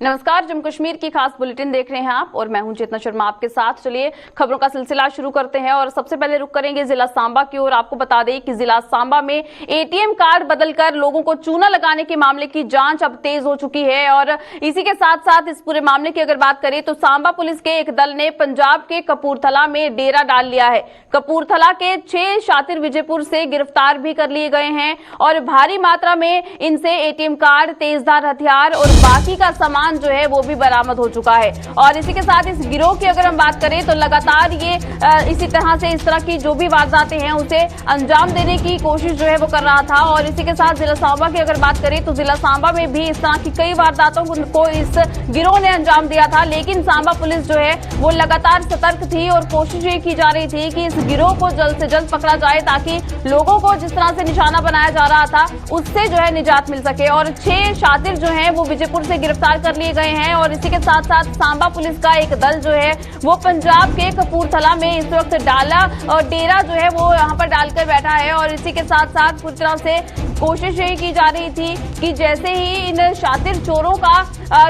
नमस्कार, जम्मू कश्मीर की खास बुलेटिन देख रहे हैं आप और मैं हूं चेतना शर्मा आपके साथ। चलिए खबरों का सिलसिला शुरू करते हैं और सबसे पहले रुक करेंगे जिला सांबा की ओर। आपको बता दें कि जिला सांबा में एटीएम कार्ड बदलकर लोगों को चूना लगाने के मामले की जांच अब तेज हो चुकी है। और इसी के साथ साथ इस पूरे मामले की अगर बात करें तो सांबा पुलिस के एक दल ने पंजाब के कपूरथला में डेरा डाल लिया है। कपूरथला के 6 शातिर विजयपुर से गिरफ्तार भी कर लिए गए हैं और भारी मात्रा में इनसे एटीएम कार्ड, तेजधार हथियार और बाकी का सामान जो है वो भी बरामद हो चुका है। और इसी के साथ इस गिरोह की अगर हम बात करें तो लगातार ये इसी तरह से इस तरह की जो भी वारदातें हैं उसे अंजाम देने की कोशिश जो है वो कर रहा था। और इसी के साथ जिला सांबा की अगर बात करें तो जिला सांबा में भी इस तरह की कई वारदातों को इस गिरोह ने अंजाम दिया था, लेकिन सांबा पुलिस जो है वो लगातार सतर्क थी और कोशिश ये की जा रही थी कि इस गिरोह को जल्द से जल्द पकड़ा जाए ताकि लोगों को जिस तरह से निशाना बनाया जा रहा था उससे जो है निजात मिल सके। और 6 शातिर जो है वो विजयपुर से गिरफ्तार कर लिए गए हैं। और इसी के साथ साथ सांबा पुलिस का एक दल जो है वो पंजाब के कपूरथला में इस वक्त डाला और डेरा जो है वो यहाँ पर डालकर बैठा है। और इसी के साथ साथ पूरी तरह से कोशिश यही की जा रही थी कि जैसे ही इन शातिर चोरों का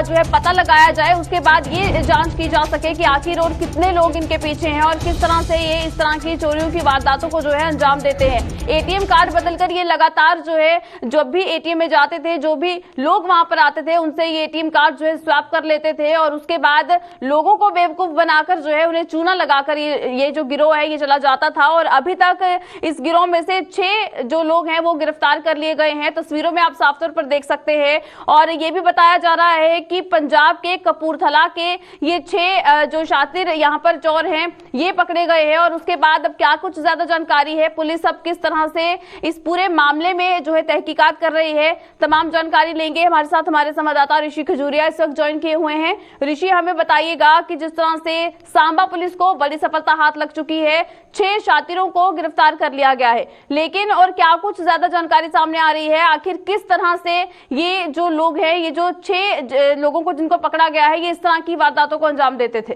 जो है पता लगाया जाए उसके बाद ये जांच की जा सके कि आखिर और कितने लोग इनके पीछे हैं और किस तरह से ये इस तरह की चोरियों की वारदातों को जो है अंजाम देते हैं। एटीएम कार्ड बदलकर ये लगातार जो है जब भी एटीएम में जाते थे, जो भी लोग वहां पर आते थे उनसे ये एटीएम कार्ड जो है स्वैप कर लेते थे और उसके बाद लोगों को बेवकूफ बनाकर जो है उन्हें चूना लगाकर ये जो गिरोह है ये चला जाता था। और अभी तक इस गिरोह में से 6 जो लोग हैं वो गिरफ्तार कर लिए गए हैं, तस्वीरों में आप साफ तौर पर देख सकते हैं। और ये भी बताया जा रहा है कि पंजाब के कपूरथला के ये 6 जो शातिर यहाँ पर चोर हैं ये पकड़े गए हैं। और उसके बाद अब क्या कुछ ज्यादा जानकारी है, पुलिस अब किस तरह से इस पूरे मामले में जो है तहकीकात कर रही है, तमाम जानकारी लेंगे। हमारे साथ हमारे संवाददाता ऋषि खजूरिया इस वक्त ज्वाइन किए हुए हैं। ऋषि, हमें बताइएगा कि जिस तरह से सांबा पुलिस को बड़ी सफलता हाथ लग चुकी है, 6 शातिरों को गिरफ्तार कर लिया गया है, लेकिन और क्या कुछ ज्यादा जानकारी सामने आ रही है, आखिर किस तरह से ये जो लोग हैं, ये जो 6 लोगों को जिनको पकड़ा गया है, ये इस तरह की वारदातों को अंजाम देते थे?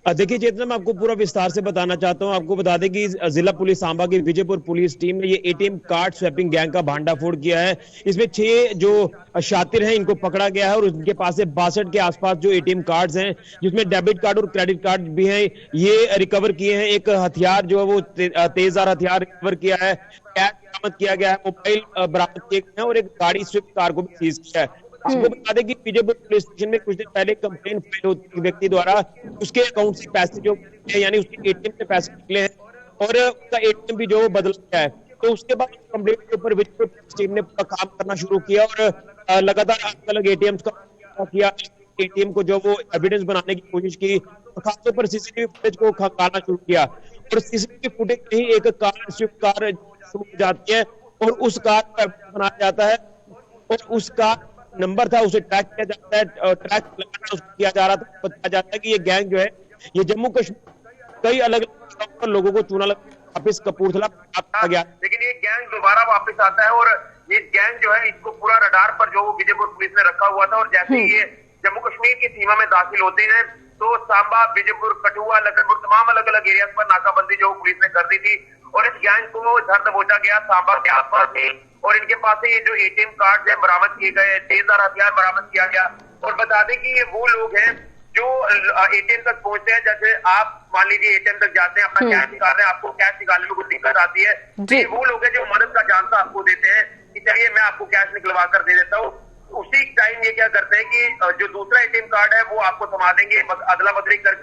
देखिए चेतना, मैं आपको पूरा विस्तार से बताना चाहता हूं। आपको बता दें कि जिला पुलिस सांबा की विजयपुर पुलिस टीम ने ये एटीएम कार्ड स्वैपिंग गैंग का भांडाफोड़ किया है। इसमें 6 जो शातिर हैं इनको पकड़ा गया है और उनके पास से 62 के आसपास जो एटीएम कार्ड्स हैं जिसमें डेबिट कार्ड और क्रेडिट कार्ड भी हैं ये रिकवर किए हैं। एक हथियार जो है वो तेजधार हथियार रिकवर किया है, कैश बरामद किया गया है, मोबाइल बरामद किए गए हैं और एक गाड़ी स्विफ्ट कार को भी सीज किया है। आपको बता दें कि विजयपुर पुलिस स्टेशन में कुछ दिन पहले कंप्लेन फाइल होती व्यक्ति द्वारा उसके अकाउंट से पैसे जो यानी उसके एटीएम से पैसे निकले हैं और उसका एटीएम भी जो बदल गया है। तो उसके बाद कंप्लेन के ऊपर विजयपुर पुलिस टीम ने काम करना शुरू किया और लगातार अलग अलग एटीएम का किया, एटीएम को जो वो एविडेंस बनाने की कोशिश की, खासतौर पर सीसीटीवी फुटेज को खंगालना शुरू किया। और सीसीटीवी फुटेज में ही एक कार स्विफ्ट कार शुरू हो जाती है और उस कार को बनाया जाता है और उसका नंबर था उसे ट्रैक किया जाता है, ट्रैक किया जा रहा था। बताया जाता है कि ये गैंग जो है ये जम्मू कश्मीर कई अलग अलग लोगों को चूना वापिस कपूरथला आ गया, लेकिन ये गैंग दोबारा वापस आता है और ये गैंग जो है इसको पूरा रडार पर जो विजयपुर पुलिस ने रखा हुआ था। और जैसे ही ये जम्मू कश्मीर की सीमा में दाखिल होते हैं तो सांबा, विजयपुर, कठुआ, लखनपुर तमाम अलग अलग एरिया पर नाकाबंदी जो पुलिस ने कर दी थी और इस गैंग को धर दबोचा गया सांबा के आसपास में। और इनके पास से ये जो एटीएम कार्ड है बरामद किए गए, तेजधार हथियार बरामद किया गया। और बता दें कि ये वो लोग हैं जो एटीएम तक पहुंचते हैं। जैसे आप मान लीजिए एटीएम तक जाते हैं, अपना कैश निकाल रहे हैं, आपको कैश निकालने में कुछ दिक्कत आती है, तो ये वो लोग हैं जो मदद का जानता आपको देते हैं कि चलिए मैं आपको कैश निकलवा कर दे देता हूँ। उसी टाइम ये क्या करते हैं कि जो दूसरा एटीएम कार्ड है वो आपको थमा देंगे अदला बदली कर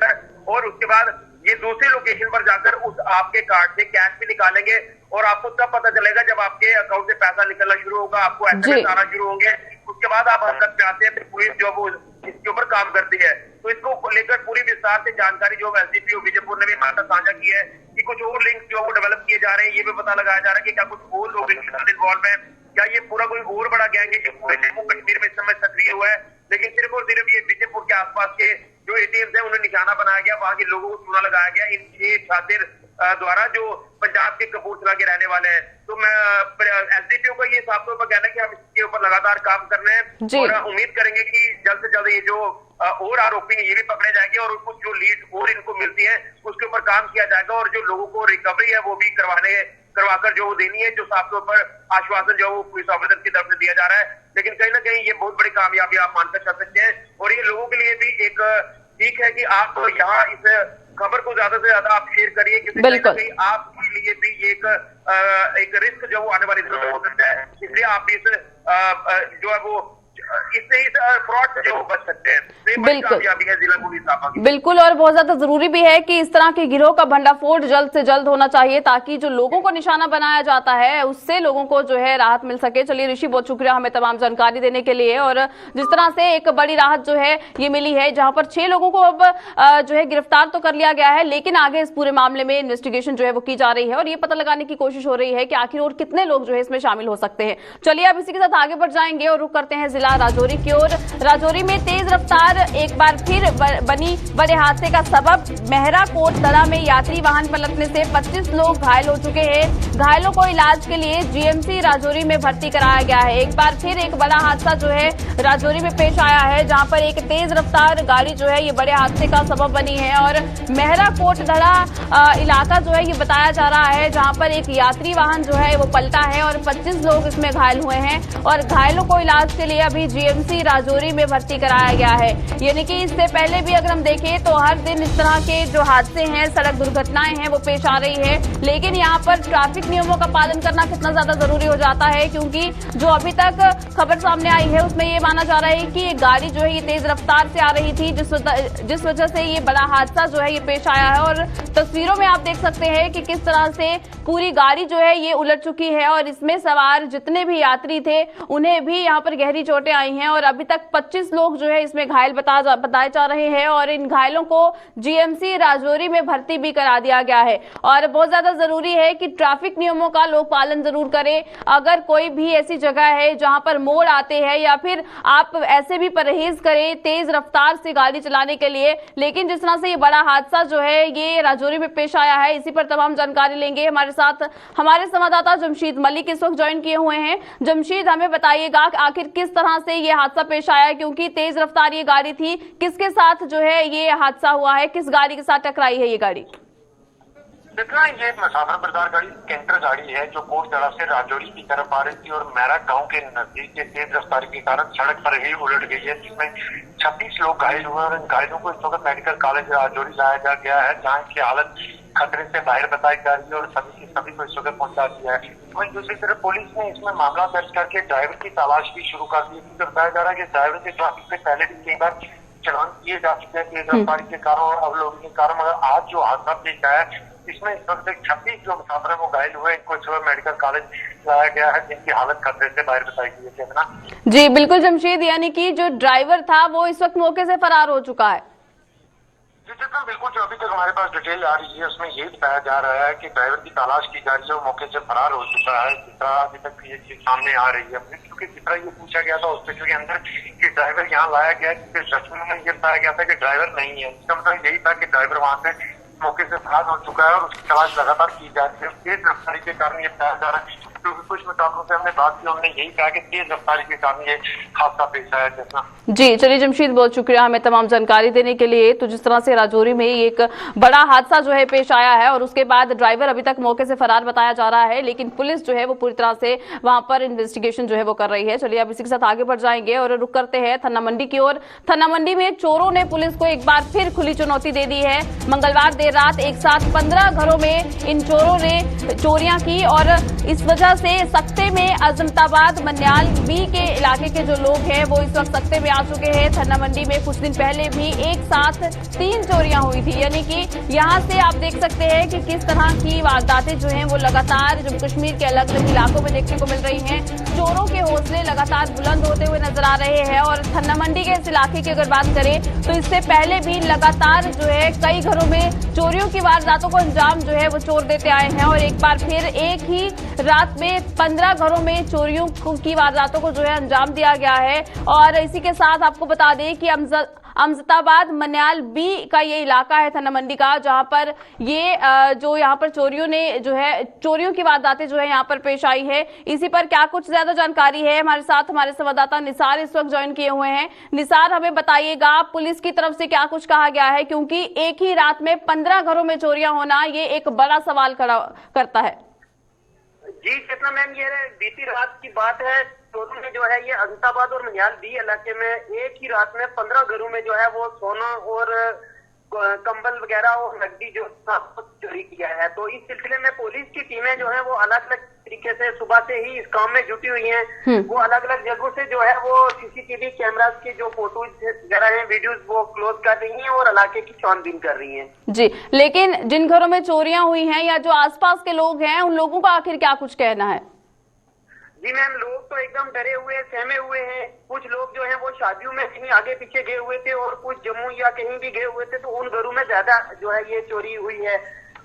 और उसके बाद ये दूसरे लोकेशन पर जाकर उस आपके कार्ड से कैश भी निकालेंगे। और आपको तब पता चलेगा जब आपके अकाउंट से पैसा निकलना शुरू होगा, आपको एसएमएस आना शुरू होंगे, उसके बाद आप हरकत में आते हैं। फिर पुलिस जो वो इसके ऊपर काम करती है। तो इसको लेकर पूरी विस्तार से जानकारी जो एसडीपीओ विजयपुर ने भी हमारे साथ साझा की है कि कुछ और लिंक्स जो वो डेवलप किए जा रहे हैं, ये भी पता लगाया जा रहा है कि क्या कुछ और लोग इनके साथ इन्वॉल्व है, क्या ये पूरा कोई और बड़ा गैंग है जो पूरे जम्मू कश्मीर में इस समय सक्रिय हुआ है। लेकिन सिर्फ और सिर्फ ये विजयपुर के आसपास के जो एटीएम है उन्हें निशाना बनाया गया, वहां के लोगों को चूना लगाया गया इन 6 शातिर द्वारा जो पंजाब के कपूरथला के रहने वाले हैं। तो मैं एसडीपीओ का ये साफ तौर पर कहना है कि हम इसके ऊपर लगातार काम कर रहे हैं और उम्मीद करेंगे कि जल्द से जल्द ये जो और आरोपी ये भी पकड़े जाएंगे और कुछ जो लीड और इनको मिलती है उसके ऊपर काम किया जाएगा और जो लोगों को रिकवरी है वो भी करवाकर जो देनी है, जो साफ तौर पर आश्वासन जो वो पुलिस ऑफिसर की तरफ से दिया जा रहा है। लेकिन कहीं ना कहीं ये बहुत बड़ी कामयाबी आप मानकर चल सकते हैं। और ये लोगों के लिए भी एक सीख है कि आप यहाँ इस खबर को ज्यादा से ज्यादा आप शेयर करिए, क्योंकि कहीं ना कहीं आपके लिए भी एक रिस्क जो आने वाले दिनों में हो सकता है। इसलिए आप इस जो है वो इससे इस फ्रॉड से जो बच सकते हैं। बिल्कुल, और बहुत ज्यादा जरूरी भी है कि इस तरह के गिरोह का भंडाफोड़ जल्द से जल्द होना चाहिए, ताकि जो लोगों को निशाना बनाया जाता है उससे लोगों को जो है राहत मिल सके। चलिए ऋषि, बहुत शुक्रिया हमें तमाम जानकारी देने के लिए। और जिस तरह से एक बड़ी राहत जो है ये मिली है, जहां पर 6 लोगों को अब जो है गिरफ्तार तो कर लिया गया है, लेकिन आगे इस पूरे मामले में इन्वेस्टिगेशन जो है वो की जा रही है और ये पता लगाने की कोशिश हो रही है कि आखिर और कितने लोग जो है इसमें शामिल हो सकते हैं। चलिए अब इसी के साथ आगे बढ़ जाएंगे और रुख करते हैं जिला राजौरी की ओर। राजौरी में तेज रफ्तार एक बार फिर बनी बड़े हादसे का सबब। मेहरा कोट दरा में यात्री वाहन पलटने से 25 लोग घायल हो चुके हैं। घायलों को इलाज के लिए जीएमसी राजौरी में भर्ती कराया गया है। एक बार फिर एक बड़ा हादसा जो है राजौरी में पेश आया है, जहां पर एक तेज रफ्तार गाड़ी जो है ये बड़े हादसे का सबब बनी है। और मेहरा कोट दरा इलाका जो है ये बताया जा रहा है, जहां पर एक यात्री वाहन जो है वो पलटा है और 25 लोग इसमें घायल हुए हैं और घायलों को इलाज के लिए अभी जीएमसी राजौरी में भर्ती कराया गया है। यानी कि इससे पहले भी अगर हम देखें तो हर दिन इस तरह के जो हादसे हैं, सड़क दुर्घटनाएं हैं, वो पेश आ रही है। लेकिन यहाँ पर ट्रैफिक नियमों का पालन करना कितना ज्यादा जरूरी हो जाता है, क्योंकि जो अभी तक खबर सामने आई है उसमें ये माना जा रहा है कि ये गाड़ी जो है ये तेज रफ्तार से आ रही थी, जिस वजह से ये बड़ा हादसा जो है ये पेश आया है। और तस्वीरों में आप देख सकते हैं कि किस तरह से पूरी गाड़ी जो है ये उलट चुकी है और इसमें सवार जितने भी यात्री थे उन्हें भी यहाँ पर गहरी चोटें आई हैं और अभी तक 25 लोग जो है इसमें घायल बताए जा रहे हैं और इन घायलों को जीएमसी राजौरी में भर्ती भी करा दिया गया है। और बहुत ज्यादा जरूरी है कि ट्रैफिक नियमों का लोग पालन जरूर करें। अगर कोई भी ऐसी जगह है जहां पर मोड़ आते हैं या फिर आप ऐसे भी परहेज करें तेज रफ्तार से गाड़ी चलाने के लिए। लेकिन जिस तरह से ये बड़ा हादसा जो है ये राजौरी में पेश आया है, इसी पर तमाम जानकारी लेंगे। हमारे साथ हमारे संवाददाता जमशीद मलिक इस वक्त ज्वाइन किए हुए हैं। जमशीद, हमें बताइएगा आखिर किस तरह से ये हादसा पेश आया, क्योंकि तेज रफ्तार ये गाड़ी थी, किसके साथ जो है ये हादसा हुआ है, किस गाड़ी के साथ टकराई है ये गाड़ी? जितना ये मुसाफिर बरदार गाड़ी कैंटर गाड़ी है जो कोट दरा से राजौरी की तरफ आ रही थी और मेरा गांव के नजदीक के तेज रफ्तारी के कारण सड़क पर ही उलट गई है, जिसमें 26 लोग घायल हुए और इन घायलों को इस वक्त मेडिकल कॉलेज राजौरी लाया गया है, जहाँ की हालत खतरे से बाहर बताई जा रही है और सभी को इस वक्त पहुंचा दिया है। वहीं दूसरी तरफ पुलिस ने इसमें मामला दर्ज करके ड्राइवर की तलाश भी शुरू कर दी है। बताया जा रहा है कि ड्राइवर के ट्रैफिक से पहले भी कई बार चलान किए जा चुके हैं तेज रफ्तारी के कारण और अवलोकन के कारण, मगर आज जो हादसा पेश आया है इसमें इस वक्त 26 जो मुसाफिर वो घायल हुए, इनको इस वक्त मेडिकल कॉलेज लाया गया है, जिनकी हालत खतरे से बाहर बताई गई है। जी बिल्कुल जमशीद, यानी कि जो ड्राइवर था वो इस वक्त मौके से फरार हो चुका है। जितना बिल्कुल जो अभी तक हमारे पास डिटेल आ रही है उसमें यही बताया जा रहा है कि ड्राइवर की तलाश की जा रही है और मौके से फरार हो चुका है। जितना अभी तक ये चीज सामने आ रही है, क्योंकि जितना ये पूछा गया था हॉस्पिटल के अंदर कि ड्राइवर यहाँ लाया गया, जजमेंट में ये बताया गया था कि ड्राइवर नहीं है। इसका मतलब यही था कि ड्राइवर वहाँ से मौके से फरार हो चुका है और उसकी तलाश लगातार की जा रही है। तेज रफ्तारी के कारण ये बताया जा रहा है, क्योंकि कुछ मुताबिकों से हमने बात की, हमने यही कहा कि तेज रफ्तारी के कारण ये हादसा पेश आया। जैसा जी चलिए जमशीद, बहुत शुक्रिया हमें तमाम जानकारी देने के लिए। तो जिस तरह से राजौरी में एक बड़ा हादसा जो है पेश आया है और उसके बाद ड्राइवर अभी तक मौके से फरार बताया जा रहा है, लेकिन पुलिस जो है वो पूरी तरह से वहां पर इन्वेस्टिगेशन जो है वो कर रही है। चलिए अब इसी के साथ आगे बढ़ जाएंगे और रुक करते हैं थन्ना मंडी की ओर। थन्ना मंडी में चोरों ने पुलिस को एक बार फिर खुली चुनौती दे दी है। मंगलवार देर रात एक साथ 15 घरों में इन चोरों ने चोरियां की और इस वजह से सख्ते में अजमताबाद मन्याल बी के इलाके के जो लोग हैं वो इस वक्त सख्ते में आ चुके हैं। थन्ना मंडी में कुछ दिन पहले भी एक साथ 3 चोरियां हुई थी, यानी कि यहां से आप देख सकते हैं कि किस तरह की वारदातें जो हैं वो लगातार जम्मू कश्मीर के अलग अलग इलाकों में देखने को मिल रही हैं। चोरों के हौसले लगातार बुलंद होते हुए नजर आ रहे हैं और थन्ना मंडी के इस इलाके की अगर बात करें तो इससे पहले भी लगातार जो है कई घरों में चोरियों की वारदातों को अंजाम जो है वो चोर देते आए हैं और एक बार फिर एक ही रात में 15 घरों में चोरियों की वारदातों को जो है अंजाम दिया गया है। और इसी के साथ आपको बता दें कि अमजदाबाद मन्याल बी का ये इलाका है थन्ना मंडी का, जहां पर ये जो यहाँ पर चोरियों ने जो है चोरियों की वारदातें जो है यहाँ पर पेश आई है। इसी पर क्या कुछ ज्यादा जानकारी है, हमारे साथ हमारे संवाददाता निसार इस वक्त ज्वाइन किए हुए हैं। निसार, हमें बताइएगा पुलिस की तरफ से क्या कुछ कहा गया है, क्योंकि एक ही रात में 15 घरों में चोरियां होना ये एक बड़ा सवाल खड़ा करता है। जी चेतना मैम, ये बीती रात की बात है, चोरों ने जो है ये अजंताबाद और मनियाल बी इलाके में एक ही रात में 15 घरों में जो है वो सोना और कंबल वगैरह और नकदी जो चोरी किया है। तो इस सिलसिले में पुलिस की टीमें जो है वो अलग अलग तरीके से सुबह से ही इस काम में जुटी हुई हैं। वो अलग अलग जगहों से जो है वो सीसीटीवी कैमरास के जो फोटोज वगैरह हैं, वीडियोस वो क्लोज कर रही हैं और इलाके की छानबीन कर रही हैं। जी, लेकिन जिन घरों में चोरियां हुई हैं या जो आसपास के लोग हैं, उन लोगों का आखिर क्या कुछ कहना है? जी मैम, लोग तो एकदम डरे हुए सहमे हुए हैं। कुछ लोग जो हैं वो शादियों में कहीं आगे पीछे गए हुए थे और कुछ जम्मू या कहीं भी गए हुए थे, तो उन घरों में ज्यादा जो है ये चोरी हुई है।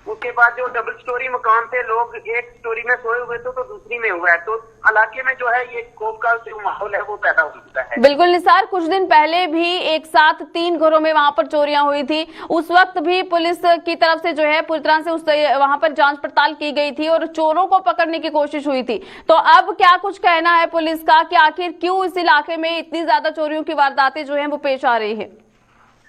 उसके बाद जो डबल स्टोरी मकान थे, लोग एक स्टोरी में सोए हुए थे तो दूसरी में हुआ है। तो इलाके में जो है ये खौफ का जो माहौल है वो पैदा हो चुका है। बिल्कुल निसार, कुछ दिन पहले भी एक साथ 3 घरों में वहां पर चोरियां हुई थी। उस वक्त भी पुलिस की तरफ से जो है पूरी तरह से वहां पर जांच पड़ताल की गई थी और चोरों को पकड़ने की कोशिश हुई थी। तो अब क्या कुछ कहना है पुलिस का कि आखिर क्यों इस इलाके में इतनी ज्यादा चोरियों की वारदातें जो है वो पेश आ रही है?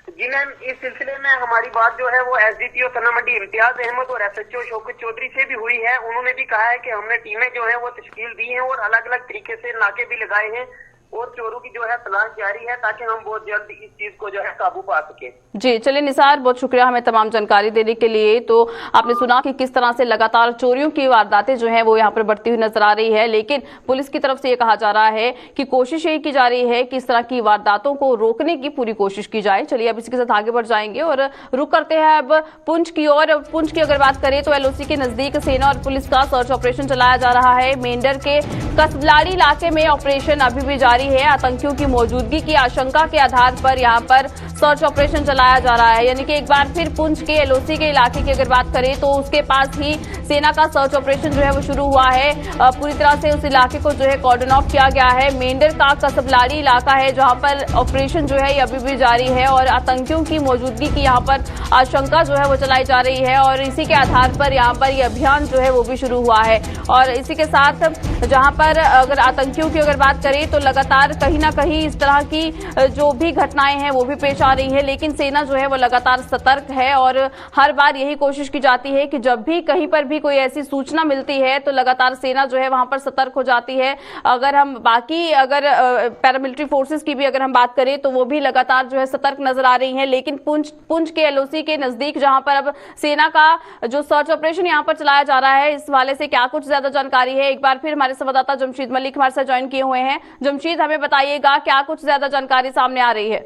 जी मैम, इस सिलसिले में हमारी बात जो है वो एसडीपीओ थाना मंडी इम्तियाज अहमद और एसएचओ शौकत चौधरी से भी हुई है। उन्होंने भी कहा है कि हमने टीमें जो है वो तश्कील दी हैं और अलग अलग तरीके से नाके भी लगाए हैं और चोरों की जो है तलाश जारी है ताकि हम बहुत जल्द इस चीज को जो है काबू पा सके। जी चलिए निसार, बहुत शुक्रिया हमें तमाम जानकारी देने के लिए। तो आपने सुना कि किस तरह से लगातार चोरियों की वारदातें जो है वो यहाँ पर बढ़ती हुई नजर आ रही है, लेकिन पुलिस की तरफ से ये कहा जा रहा है कि कोशिश यही की जा रही है कि इस तरह की वारदातों को रोकने की पूरी कोशिश की जाए। चलिए अब इसी के साथ आगे बढ़ जाएंगे और रुक करते हैं अब पुंछ की ओर। पुंछ की अगर बात करें तो एलओसी के नजदीक सेना और पुलिस का सर्च ऑपरेशन चलाया जा रहा है। मेंढर के कसबलाड़ी इलाके में ऑपरेशन अभी भी जारी है। आतंकियों की मौजूदगी की आशंका के आधार पर यहाँ पर सर्च ऑपरेशन चलाया जा रहा है। यानी कि एक बार फिर पुंछ के एलओसी के इलाके की अगर बात करें तो उसके पास ही सेना का सर्च ऑपरेशन जो है वो शुरू हुआ है। पूरी तरह से उस इलाके को जो है कॉर्डन ऑफ किया गया है। मेंढर का कसबलाड़ी इलाका है जहां पर ऑपरेशन जो है ये अभी भी जारी है और आतंकियों की मौजूदगी की यहाँ पर आशंका जो है वो चलाई जा रही है और इसी के आधार पर यहाँ पर ये अभियान जो है वो भी शुरू हुआ है। और इसी के साथ जहां पर अगर आतंकियों की अगर बात करें तो लगातार कहीं ना कहीं इस तरह की जो भी घटनाएं हैं वो भी पेश आ रही है, लेकिन सेना जो है वो लगातार सतर्क है और हर बार यही कोशिश की जाती है कि जब भी कहीं पर भी कोई ऐसी सूचना मिलती है तो लगातार सेना जो है वहां पर सतर्क हो जाती है। अगर हम बाकी अगर पैरामिलिट्री फोर्सेस की भी अगर हम बात करें तो वो भी लगातार जो है सतर्क नजर आ रही है। लेकिन पुंछ के एलओसी के नजदीक जहां पर अब सेना का जो सर्च ऑपरेशन यहाँ पर चलाया जा रहा है, इस हवाले से क्या कुछ ज्यादा जानकारी है, एक बार फिर हमारे संवाददाता जमशीद मलिक हमारे साथ ज्वाइन किए हुए हैं। जमशीद, हमें बताइएगा क्या कुछ ज्यादा जानकारी सामने आ रही है?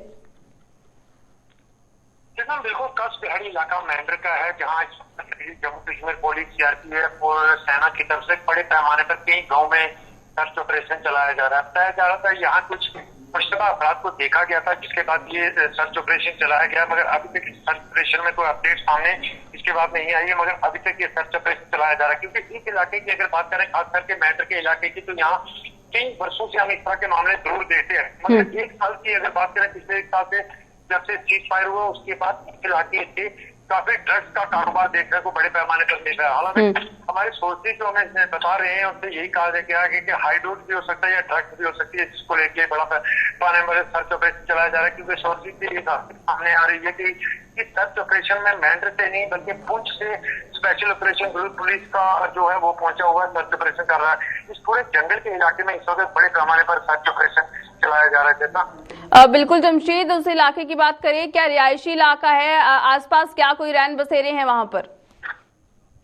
बिल्कुल कसबलाड़ी इलाका मेंढर का है जहाँ जम्मू कश्मीर पुलिस, सीआरपीएफ और सेना की तरफ से बड़े पैमाने पर कई गांव में सर्च ऑपरेशन चलाया जा रहा है। बताया जा रहा था यहाँ कुछ मुश्तबा अपराध को देखा गया था जिसके बाद ये सर्च ऑपरेशन चलाया गया, मगर अभी तक इस सर्च ऑपरेशन में कोई अपडेट सामने इसके बाद नहीं आई है। मगर अभी तक ये सर्च ऑपरेशन चलाया जा रहा है क्योंकि इस इलाके की अगर बात करें खास करके मेंढर के इलाके की, तो यहाँ कई वर्षों से हम इस तरह के मामले जरूर देते हैं। मगर 1 साल की अगर बात करें, पिछले 1 साल से जब से सीज फायर हुआ उसके बाद इस इलाके से काफी ड्रग्स का कारोबार देखने को बड़े पैमाने पर मिल रहा है। हालांकि हमारे सोर्सेज जो हमें बता रहे हैं उससे यही कहा गया है कि हाई डोज भी हो सकता है या ड्रग्स भी हो सकती है, जिसको लेके बड़ा पैमाने पर सर्च ऑपरेशन चलाया जा रहा है। क्योंकि सोर्सेज से ये सामने आ रही है कि इस सर्च ऑपरेशन में मेंढर से नहीं बल्कि पुंछ से स्पेशल ऑपरेशन ग्रुप पुलिस का जो है वो पहुंचा हुआ है, सर्च ऑपरेशन कर रहा है। इस पूरे जंगल के इलाके में इस वक्त बड़े पैमाने पर सर्च ऑपरेशन चलाया जा रहा है। जैसा बिल्कुल जमशीद, उस इलाके की बात करें, क्या रिहायशी इलाका है, आसपास क्या कोई रैन बसेरे हैं वहां पर?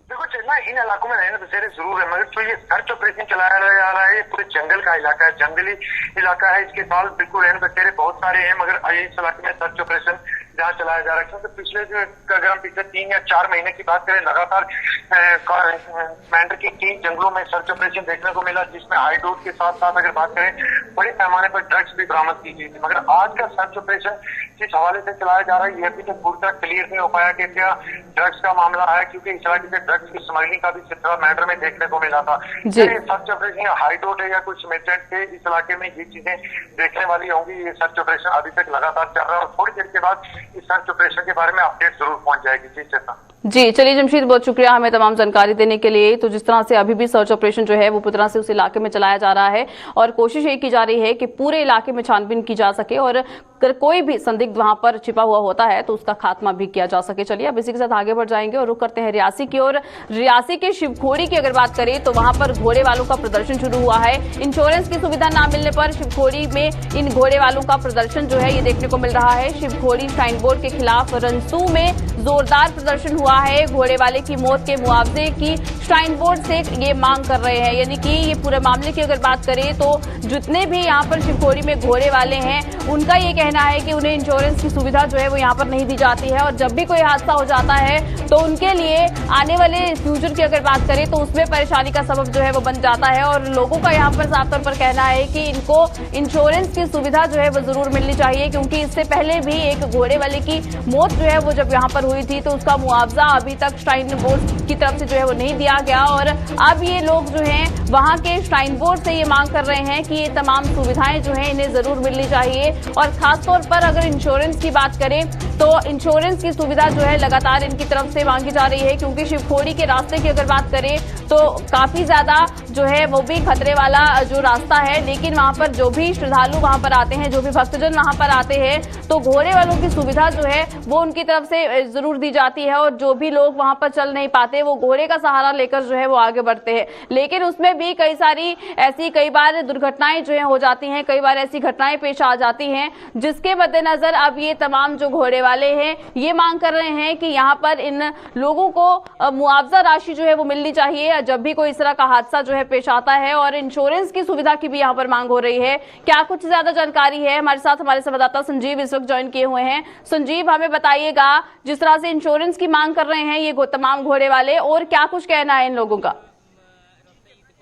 देखो चलना इन इलाकों में रहने बसेरे जरूर है, मगर जो ये सर्च ऑपरेशन चलाया जा रहा है ये पूरे जंगल का इलाका है, जंगली इलाका है। इसके साथ बिल्कुल रहने बसेरे बहुत सारे हैं, मगर इस इलाके में सर्च ऑपरेशन जहाँ चलाया जा रहा है क्योंकि पिछले अगर हम पिछले 3 या 4 महीने की बात करें लगातार मेंढर के 3 जंगलों में सर्च ऑपरेशन देखने को मिला, जिसमें हाई डोज के साथ साथ अगर बात करें बड़े पैमाने पर ड्रग्स भी बरामद की गई थी। मगर आज का सर्च ऑपरेशन जिस हवाले से चलाया जा रहा है ये अभी तक पूरी तरह क्लियर नहीं हो पाया कि क्या ड्रग्स का मामला है, क्योंकि इस इलाके से ड्रग्स की स्मगलिंग का भी सिलसिला मेंढर में देखने को मिला था। सर्च ऑपरेशन हाई डोज है या कुछ मिलिटेंट थे, इस इलाके में ये चीजें देखने वाली होंगी। ये सर्च ऑपरेशन अभी तक लगातार चल रहा है और थोड़ी देर के बाद इस सर्च ऑपरेशन के बारे में अपडेट जरूर पहुंच जाएगी। जी चेतना। जी चलिए जमशीद, बहुत शुक्रिया हमें तमाम जानकारी देने के लिए। तो जिस तरह से अभी भी सर्च ऑपरेशन जो है वो पूरी तरह से उस इलाके में चलाया जा रहा है और कोशिश ये की जा रही है कि पूरे इलाके में छानबीन की जा सके और अगर कोई भी संदिग्ध वहां पर छिपा हुआ होता है तो उसका खात्मा भी किया जा सके। चलिए अब इसी के साथ आगे बढ़ जाएंगे और रुक करते हैं रियासी की ओर। रियासी के शिवखोड़ी की अगर बात करें तो वहां पर घोड़े वालों का प्रदर्शन शुरू हुआ है। इंश्योरेंस की सुविधा न मिलने पर शिवखोड़ी में इन घोड़े वालों का प्रदर्शन जो है ये देखने को मिल रहा है। शिवखोड़ी श्राइन बोर्ड के खिलाफ रंसू में जोरदार प्रदर्शन हुआ है। घोड़े वाले की मौत के मुआवजे की श्राइन बोर्ड से ये मांग कर रहे हैं, यानी कि ये पूरे मामले की अगर बात करें तो जितने भी यहाँ पर शिवखोड़ी में घोड़े वाले हैं उनका ये कहना है कि उन्हें इंश्योरेंस की सुविधा जो है वो यहाँ पर नहीं दी जाती है और जब भी कोई हादसा हो जाता है तो उनके लिए आने वाले फ्यूचर की अगर बात करें तो उसमें परेशानी का सबब जो है वो बन जाता है। और लोगों का यहाँ पर साफ तौर पर कहना है कि इनको इंश्योरेंस की सुविधा जो है वो जरूर मिलनी चाहिए, क्योंकि इससे पहले भी एक घोड़े वाले की मौत जो है वो जब यहाँ पर हुई थी तो उसका मुआवजा अभी तक श्राइन बोर्ड की तरफ से जो है वो नहीं दिया गया। और अब ये लोग जो हैं वहां के श्राइन बोर्ड से ये मांग कर रहे हैं कि ये तमाम सुविधाएं जो हैं इन्हें जरूर मिलनी चाहिए। और खासतौर पर अगर इंश्योरेंस की बात करें तो इंश्योरेंस की सुविधा जो है लगातार इनकी तरफ से मांगी जा रही है, क्योंकि शिवखोड़ी के रास्ते की अगर बात करें तो काफी ज्यादा जो है वो भी खतरे वाला जो रास्ता है, लेकिन वहां पर जो भी श्रद्धालु वहां पर आते हैं, जो भी भक्तजन वहां पर आते हैं तो घोड़े वालों की सुविधा जो है वो उनकी तरफ से जरूर दी जाती है। और जो भी लोग वहां पर चल नहीं पाते वो घोड़े का सहारा लेकर जो है वो आगे बढ़ते हैं, लेकिन उसमें भी कई सारी ऐसी कई बार दुर्घटनाएं जो है हो जाती हैं, कई बार ऐसी घटनाएं पेश आ जाती हैं जिसके मद्देनजर अब ये तमाम जो घोड़े वाले हैं ये मांग कर रहे हैं कि यहाँ पर इन लोगों को मुआवजा राशि जो है वो मिलनी चाहिए जब भी कोई इस तरह का हादसा जो है पेश आता है। और इंश्योरेंस की सुविधा की भी यहाँ पर मांग हो रही है। क्या कुछ ज्यादा जानकारी है, हमारे साथ हमारे संवाददाता संजीव इस वक्त ज्वाइन किए हुए हैं। संजीव, हमें बताइएगा जिस तरह से इंश्योरेंस की मांग कर रहे हैं ये तमाम घोड़े वाले, और क्या कुछ कहना है इन लोगों का?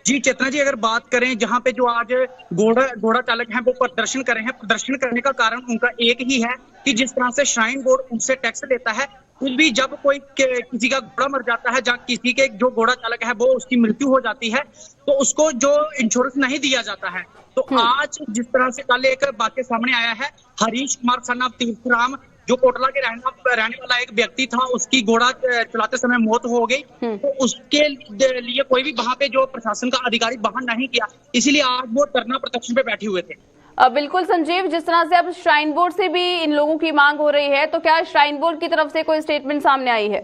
जी चेतना जी, अगर बात करें जहां पे जो आज घोड़ा चालक हैं वो प्रदर्शन कर रहे हैं, प्रदर्शन करने का कारण उनका एक ही है कि जिस तरह से श्राइन बोर्ड उनसे टैक्स लेता है, कुछ भी जब कोई किसी का घोड़ा मर जाता है, जब किसी के जो घोड़ा चालक है वो उसकी मृत्यु हो जाती है तो उसको जो इंश्योरेंस नहीं दिया जाता है। तो आज जिस तरह से कल एक बातें सामने आया है, हरीश कुमार सन ऑफ तीर्थराम जो कोटला के रहने वाला एक व्यक्ति था, उसकी घोड़ा चलाते समय मौत हो गई, तो उसके लिए कोई भी वहां पे जो प्रशासन का अधिकारी वहां नहीं किया, इसीलिए आज वो धरना प्रदर्शन पे बैठे हुए थे। बिल्कुल संजीव, जिस तरह से अब श्राइन बोर्ड से भी इन लोगों की मांग हो रही है तो क्या श्राइन बोर्ड की तरफ से कोई स्टेटमेंट सामने आई है?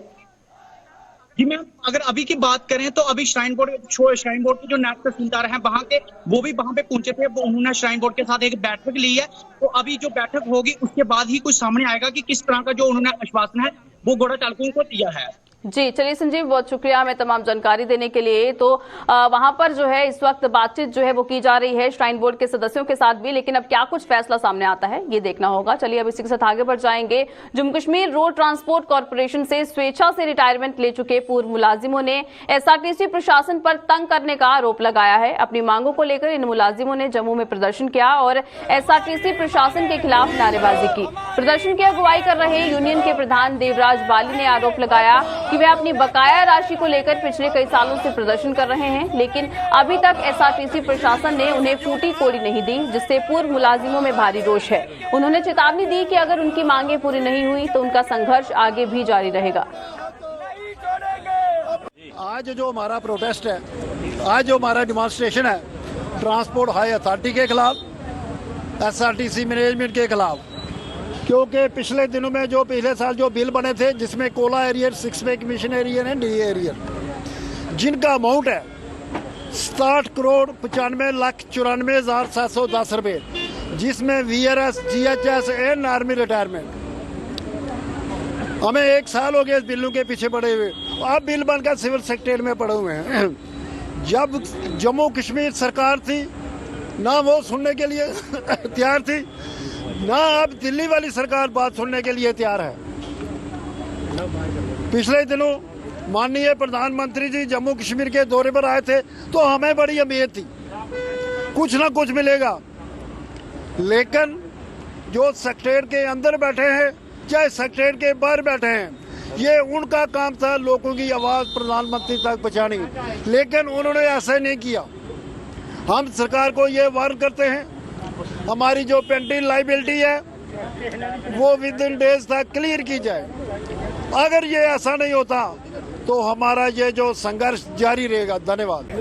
जी मैम, अगर अभी की बात करें तो अभी श्राइन बोर्ड के जो नायब तहसीलदार हैं वहां के, वो भी वहां पे पहुंचे थे, वो उन्होंने श्राइन बोर्ड के साथ एक बैठक ली है। तो अभी जो बैठक होगी उसके बाद ही कुछ सामने आएगा कि किस तरह का जो उन्होंने आश्वासन है वो घोड़ा चालकों को दिया है। जी चलिए संजीव, बहुत शुक्रिया हमें तमाम जानकारी देने के लिए। तो वहां पर जो है इस वक्त बातचीत जो है वो की जा रही है श्राइन बोर्ड के सदस्यों के साथ भी, लेकिन अब क्या कुछ फैसला सामने आता है ये देखना होगा। चलिए अब इसी के साथ आगे बढ़ जाएंगे। Jammu Kashmir road transport corporation से स्वेच्छा से रिटायरमेंट ले चुके पूर्व मुलाजिमों ने एसआरटीसी प्रशासन पर तंग करने का आरोप लगाया है। अपनी मांगों को लेकर इन मुलाजिमों ने जम्मू में प्रदर्शन किया और एसआरटीसी प्रशासन के खिलाफ नारेबाजी की। प्रदर्शन की अगुवाई कर रहे यूनियन के प्रधान देवराज बाली ने आरोप लगाया कि वे अपनी बकाया राशि को लेकर पिछले कई सालों से प्रदर्शन कर रहे हैं, लेकिन अभी तक एसआरटीसी प्रशासन ने उन्हें फूटी कोड़ी नहीं दी, जिससे पूर्व मुलाजिमों में भारी रोष है। उन्होंने चेतावनी दी कि अगर उनकी मांगे पूरी नहीं हुई तो उनका संघर्ष आगे भी जारी रहेगा। आज जो हमारा प्रोटेस्ट है, आज जो हमारा डिमॉन्स्ट्रेशन है ट्रांसपोर्ट हाई अथॉरिटी के खिलाफ, एसआरटीसी मैनेजमेंट के खिलाफ, क्योंकि पिछले दिनों में जो पिछले साल जो बिल बने थे जिसमें कोला एरियर, 6 पे कमीशन एरियर है, डी एरियर, जिनका अमाउंट है 67 करोड़ 95,94,710 रुपये, जिसमें VRS, GHS and army retirement, हमें 1 साल हो गया इस बिलों के पीछे पड़े हुए। अब बिल बनकर सिविल सेक्रेटरी में पड़े हुए हैं। जब जम्मू कश्मीर सरकार थी ना वो सुनने के लिए तैयार थी, ना अब दिल्ली वाली सरकार बात सुनने के लिए तैयार है। पिछले दिनों माननीय प्रधानमंत्री जी जम्मू कश्मीर के दौरे पर आए थे तो हमें बड़ी उम्मीद थी कुछ ना कुछ मिलेगा, लेकिन जो सेक्रेटरीट के अंदर बैठे हैं चाहे सेक्रेटरीट के बाहर बैठे हैं, ये उनका काम था लोगों की आवाज़ प्रधानमंत्री तक पहुँचानी, लेकिन उन्होंने ऐसा नहीं किया। हम सरकार को ये वार्न करते हैं हमारी जो पेंडिंग लाइबिलिटी है वो विद इन डेज तक क्लियर की जाए। अगर ये ऐसा नहीं होता तो हमारा ये जो संघर्ष जारी रहेगा। धन्यवाद।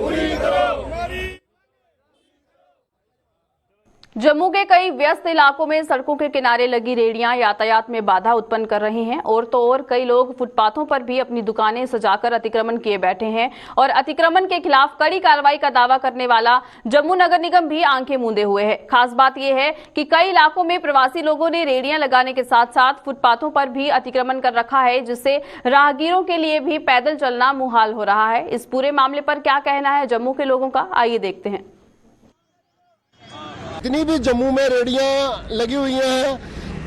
जम्मू के कई व्यस्त इलाकों में सड़कों के किनारे लगी रेहड़ियां यातायात में बाधा उत्पन्न कर रही हैं और तो और कई लोग फुटपाथों पर भी अपनी दुकानें सजाकर अतिक्रमण किए बैठे हैं और अतिक्रमण के खिलाफ कड़ी कार्रवाई का दावा करने वाला जम्मू नगर निगम भी आंखें मूंदे हुए है। खास बात यह है कि कई इलाकों में प्रवासी लोगों ने रेहड़ियां लगाने के साथ साथ फुटपाथों पर भी अतिक्रमण कर रखा है, जिससे राहगीरों के लिए भी पैदल चलना मुहाल हो रहा है। इस पूरे मामले पर क्या कहना है जम्मू के लोगों का, आइए देखते हैं। जितनी भी जम्मू में रेहड़ियाँ लगी हुई हैं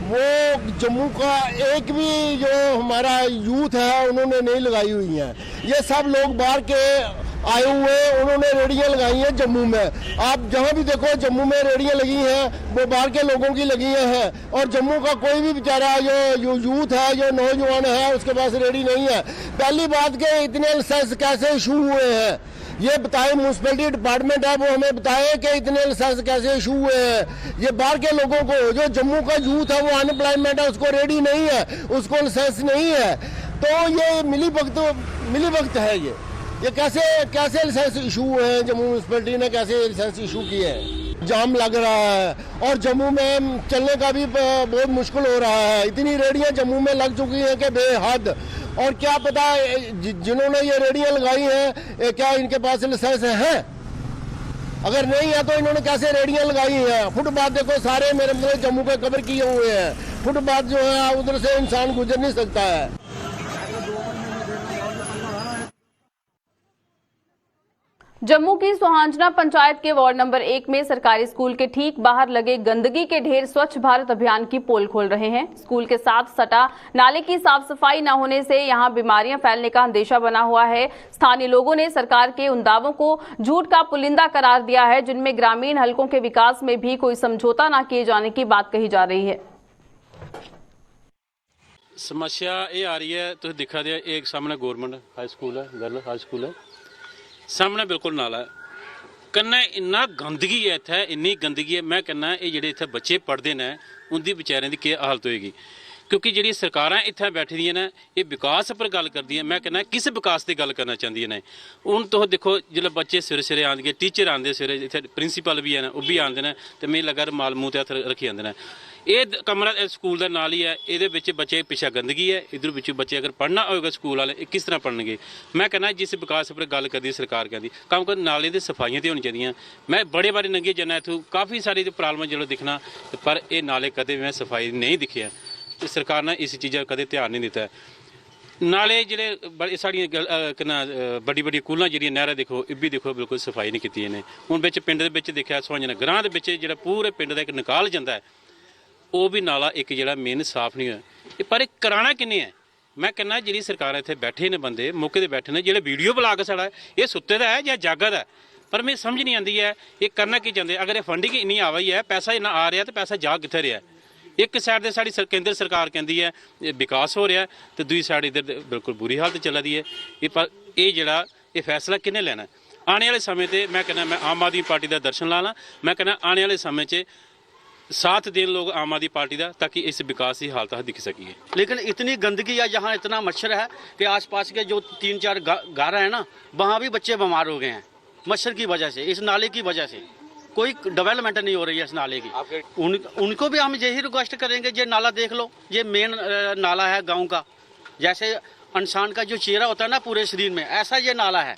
वो जम्मू का एक भी जो हमारा यूथ है उन्होंने नहीं लगाई हुई हैं। ये सब लोग बाहर के आए हुए उन्होंने रेहड़ियाँ लगाई हैं जम्मू में। आप जहाँ भी देखो जम्मू में रेहड़ियाँ लगी हैं वो बाहर के लोगों की लगी हैं और जम्मू का कोई भी बेचारा जो यूथ है जो नौजवान है उसके पास रेहड़ी नहीं है। पहली बात के इतने लाइसेंस कैसे इशू हुए हैं ये बताएं, म्यूनसिपैलिटी डिपार्टमेंट है वो हमें बताए कि इतने लाइसेंस कैसे इशू हुए हैं। ये बाहर के लोगों को जो जम्मू का यूथ है वो अनएम्प्लॉयमेंट है, उसको रेडी नहीं है, उसको लाइसेंस नहीं है, तो ये मिली वक्त है। ये कैसे लाइसेंस इशू हुए हैं, जम्मू म्यूनसिपैलिटी ने कैसे लाइसेंस इशू किए हैं। जाम लग रहा है और जम्मू में चलने का भी बहुत मुश्किल हो रहा है। इतनी रेहड़ियाँ जम्मू में लग चुकी हैं कि बेहद। और क्या पता जिन्होंने ये रेहड़ियाँ लगाई हैं क्या इनके पास लाइसेंस है? अगर नहीं है तो इन्होंने कैसे रेहड़ियाँ लगाई हैं? फुटपाथ देखो सारे मेरे मतलब जम्मू के कवर किए हुए हैं। फुटपाथ जो है उधर से इंसान गुजर नहीं सकता है। जम्मू की सुहांजना पंचायत के वार्ड नंबर 1 में सरकारी स्कूल के ठीक बाहर लगे गंदगी के ढेर स्वच्छ भारत अभियान की पोल खोल रहे हैं। स्कूल के साथ सटा नाले की साफ सफाई न होने से यहां बीमारियां फैलने का अंदेशा बना हुआ है। स्थानीय लोगों ने सरकार के उन दावों को झूठ का पुलिंदा करार दिया है जिनमें ग्रामीण हलकों के विकास में भी कोई समझौता न किए जाने की बात कही जा रही है। समस्या ये आ रही है, तो दिखा दिया एक सामने गवर्नमेंट हाई स्कूल है, गर्ल हाई स्कूल है, सामने बिल्कुल नाला है, कन्नै इन्ना गंदगी है, इत्थै इन्नी गंदगी है। मैं कहना ये जेह्ड़े इत्थै बच्चे पढ़ते हैं उनकी बेचारियां की केह् हालत होएगी, क्योंकि जी सरकारां इत्थै बैठी दियां ने ये विकास पर गल करदियां। मैं कहना किस विकास की गल करना चाहदियां ने। हूँ तुस देखो जिसलै बच्चे सवेरे सवेरे आंदे, टीचर आंदे सवेरे, इत्थै प्रिंसीपल भी हैं वह भी आंदे ने, तो मिगी लग्गा रुमाल मूंह ते हत्थ रखी आंदे ने। ये कमरा स्कूल का नाल ही है, ये बच्चे पिछे गंदगी है, इधर बच्चे अगर पढ़ना होगा स्कूल वाले किस तरह पढ़नगे। मैं कहना जिस विकास पर गल करती सरकार कहती कम कर नाले की सफाइयां तो होनी चाहिए। मैं बड़े बारी नंगे जाना इतों काफ़ी सारी प्रॉब्लम जो दिखना, पर यह नाले कदे मैं सफाई नहीं दिखे। तो सरकार ने इस चीज़ा कदे ध्यान नहीं दिता। नाले जेह्ड़े साड़ियां बड़ी बड़ी कूलां जेह्ड़ियां नहरां देखो इब्बी देखो बिल्कुल सफाई नहीं कीती इन्हें। हुण बिच पिंड दे बिच देखिया सुहांजना ग्रां दे बिच जेह्ड़ा पूरे पिंड दा इक निकाल जांदा है वो भी नाला एक जेह्ड़ा मेन साफ नहीं होया। पर कराना किन्ने है? मैं कहना जी सरकार इत्थे बैठे ने बंदे मौके ते बैठे ने, जेह्ड़े वीडियो ब्लाग साढ़ा ये सुत्ते दा है या जागा दा है, पर मैं समझ नहीं आती है ये करना की चाहते। अगर ये फंडिंग इन्नी आ रही है, पैसा इन्ना आ रहा तो पैसा जा कित्थे रहा है? एक साइड से साड़ी केंद्र सरकार कहती है विकास हो रहा है तो दूसरी साइड इधर बिल्कुल बुरी हालत चला दी है। ये जेह्ड़ा ये फैसला किन्ने लैना? आने वाले समय ते मैं कहना मैं आम आदमी पार्टी का दर्शन लाना। मैं कहना आने वाले समय च साथ दें लोग आम आदमी पार्टी का, ताकि इस विकास की हालत दिख सके। लेकिन इतनी गंदगी है, यहाँ इतना मच्छर है कि आसपास के जो 3-4 घर हैं ना वहाँ भी बच्चे बीमार हो गए हैं मच्छर की वजह से, इस नाले की वजह से। कोई डेवलपमेंट नहीं हो रही है इस नाले की। उनको भी हम यही रिक्वेस्ट करेंगे, ये नाला देख लो, ये मेन नाला है गाँव का। जैसे इंसान का जो चेहरा होता है ना पूरे शरीर में, ऐसा ये नाला है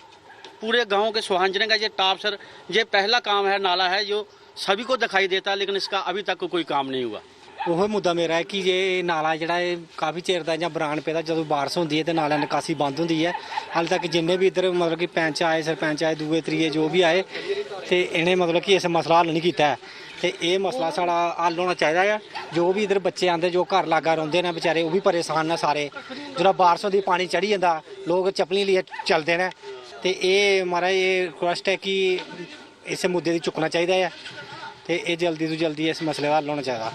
पूरे गाँव के सुहांजने का। ये टॉप सर ये पहला काम है, नाला है जो सभी को दिखाई देता है, लेकिन इसका अभी तक कोई काम नहीं हुआ। वो मुद्दा मेरा है कि ये नाला जोड़ा काफ़ी चेर का ਜਾਂ ਬਰਾਨ ਪੈਦਾ ਜਦੋਂ ਬਾਰਿਸ਼ ਹੁੰਦੀ ਹੈ ਤੇ ਨਾਲਾ ਨਿਕਾਸੀ ਬੰਦ ਹੁੰਦੀ ਹੈ। ਹਾਲੇ ਤੱਕ ਜਿੰਨੇ ਵੀ ਇੱਧਰ ਮਤਲਬ ਕਿ ਪੰਚ ਆਏ, ਸਰਪੰਚ ਆਏ, ਦੂਏ ਤਰੀਏ ਜੋ ਵੀ ਆਏ ਤੇ ਇਹਨੇ ਮਤਲਬ ਕਿ ਇਸ ਮਸਲਾ ਹੱਲ ਨਹੀਂ ਕੀਤਾ ਹੈ। ਤੇ ਇਹ ਮਸਲਾ ਸਾਡਾ ਹੱਲ ਹੋਣਾ ਚਾਹੀਦਾ ਹੈ। ਜੋ ਵੀ ਇੱਧਰ ਬੱਚੇ ਆਉਂਦੇ ਜੋ ਘਰ ਲਾਗਾ ਰਹਿੰਦੇ ਨੇ ਵਿਚਾਰੇ ਉਹ ਵੀ ਪਰੇਸ਼ਾਨ ਨੇ ਸਾਰੇ। ਜਦੋਂ ਬਾਰਿਸ਼ ਹੁੰਦੀ ਪਾਣੀ ਚੜੀ ਜਾਂਦਾ ਲੋਕ ਚੱਪਲੀ ਲਈ ਚੱਲਦੇ ਨੇ। ਤੇ ਇਹ ਹਮਾਰਾ ਇਹ ਰਿਕੁਐਸਟ ਹੈ ਕਿ ਇਸ ਮੁੱਦੇ ਦੀ ਚੁੱਕਣਾ ਚਾਹੀਦਾ ਹੈ ਤੇ ਇਹ ਜਲਦੀ ਤੋਂ ਜਲਦੀ ਇਸ ਮਸਲੇ ਦਾ ਹੱਲ ਹੋਣਾ ਚਾਹੀਦਾ।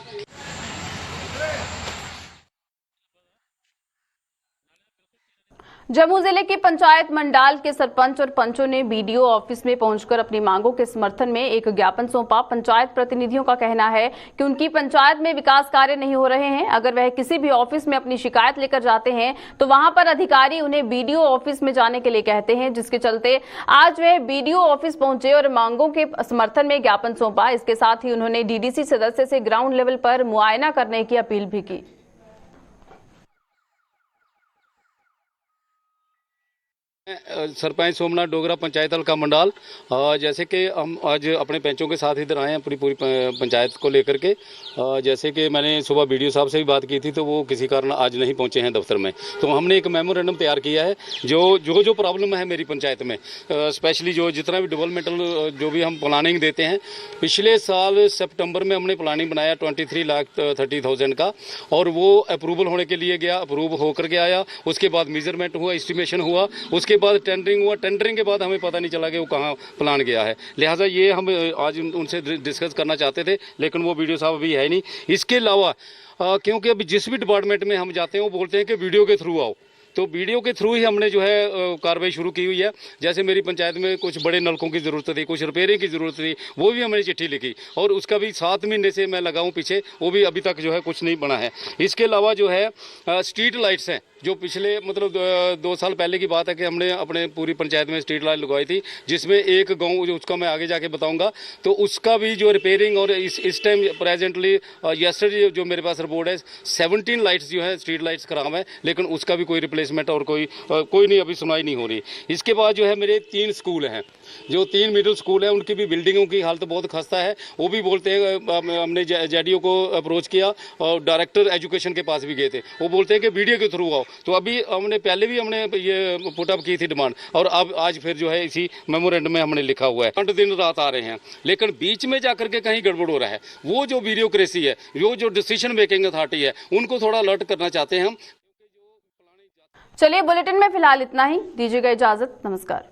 जम्मू जिले के पंचायत मंडाल के सरपंच और पंचों ने बीडीओ ऑफिस में पहुंचकर अपनी मांगों के समर्थन में एक ज्ञापन सौंपा। पंचायत प्रतिनिधियों का कहना है कि उनकी पंचायत में विकास कार्य नहीं हो रहे हैं। अगर वह किसी भी ऑफिस में अपनी शिकायत लेकर जाते हैं तो वहां पर अधिकारी उन्हें बीडीओ ऑफिस में जाने के लिए कहते हैं, जिसके चलते आज वह बीडीओ ऑफिस पहुंचे और मांगों के समर्थन में ज्ञापन सौंपा। इसके साथ ही उन्होंने डीडीसी सदस्य से ग्राउंड लेवल पर मुआयना करने की अपील भी की। सरपंच सोमनाथ डोगरा, पंचायत हल्का मंडाल। जैसे कि हम आज अपने पंचों के साथ इधर आए हैं पूरी पंचायत को लेकर के। जैसे कि मैंने सुबह बीडीओ साहब से भी बात की थी, तो वो किसी कारण आज नहीं पहुंचे हैं दफ्तर में। तो हमने एक मेमोरेंडम तैयार किया है जो प्रॉब्लम है मेरी पंचायत में, स्पेशली जो जितना भी डेवलपमेंटल जो भी हम प्लानिंग देते हैं। पिछले साल सितंबर में हमने प्लानिंग बनाया 23,30,000 का, और वो अप्रूवल होने के लिए गया, अप्रूव होकर के आया। उसके बाद मेजरमेंट हुआ, एस्टिमेशन हुआ, उसके बाद टेंडरिंग हुआ। टेंडरिंग के बाद हमें पता नहीं चला कि वो कहाँ प्लान गया है। लिहाजा ये हम आज उनसे डिस्कस करना चाहते थे, लेकिन वो वीडियो साहब अभी है नहीं। इसके अलावा क्योंकि अभी जिस भी डिपार्टमेंट में हम जाते हैं वो बोलते हैं कि वीडियो के थ्रू आओ, तो वीडियो के थ्रू ही हमने जो है कार्रवाई शुरू की हुई है। जैसे मेरी पंचायत में कुछ बड़े नलकों की ज़रूरत थी, कुछ रिपेयरिंग की ज़रूरत थी, वो भी हमने चिट्ठी लिखी, और उसका भी 7 महीने से मैं लगा हूँ पीछे, वो भी अभी तक जो है कुछ नहीं बना है। इसके अलावा जो है स्ट्रीट लाइट्स हैं, जो पिछले मतलब 2 साल पहले की बात है कि हमने अपने पूरी पंचायत में स्ट्रीट लाइट लगवाई थी, जिसमें एक गांव जो उसका मैं आगे जाके बताऊंगा, तो उसका भी जो रिपेयरिंग, और इस टाइम प्रेजेंटली यस्टरडे जो मेरे पास रिपोर्ट है 17 लाइट्स जो है स्ट्रीट लाइट्स खराब है, लेकिन उसका भी कोई रिप्लेसमेंट और कोई नहीं, अभी सुनवाई नहीं हो रही। इसके बाद जो है मेरे 3 स्कूल हैं, जो 3 मिडिल स्कूल हैं, उनकी भी बिल्डिंगों की हालत बहुत खस्ता है। वो भी बोलते हैं, हमने जेडीओ को अप्रोच किया और डायरेक्टर एजुकेशन के पास भी गए थे, वो बोलते हैं कि वीडियो के थ्रू आओ। तो अभी हमने पहले भी हमने ये पुट अप की थी डिमांड, और अब आज फिर जो है इसी मेमोरेंडम में हमने लिखा हुआ है। 8 दिन रात आ रहे हैं, लेकिन बीच में जाकर के कहीं गड़बड़ हो रहा है। वो जो ब्यूरोक्रेसी है, वो जो डिसीजन मेकिंग अथॉरिटी है, उनको थोड़ा अलर्ट करना चाहते हैं हम। चलिए, बुलेटिन में फिलहाल इतना ही। दीजिएगा इजाजत। नमस्कार।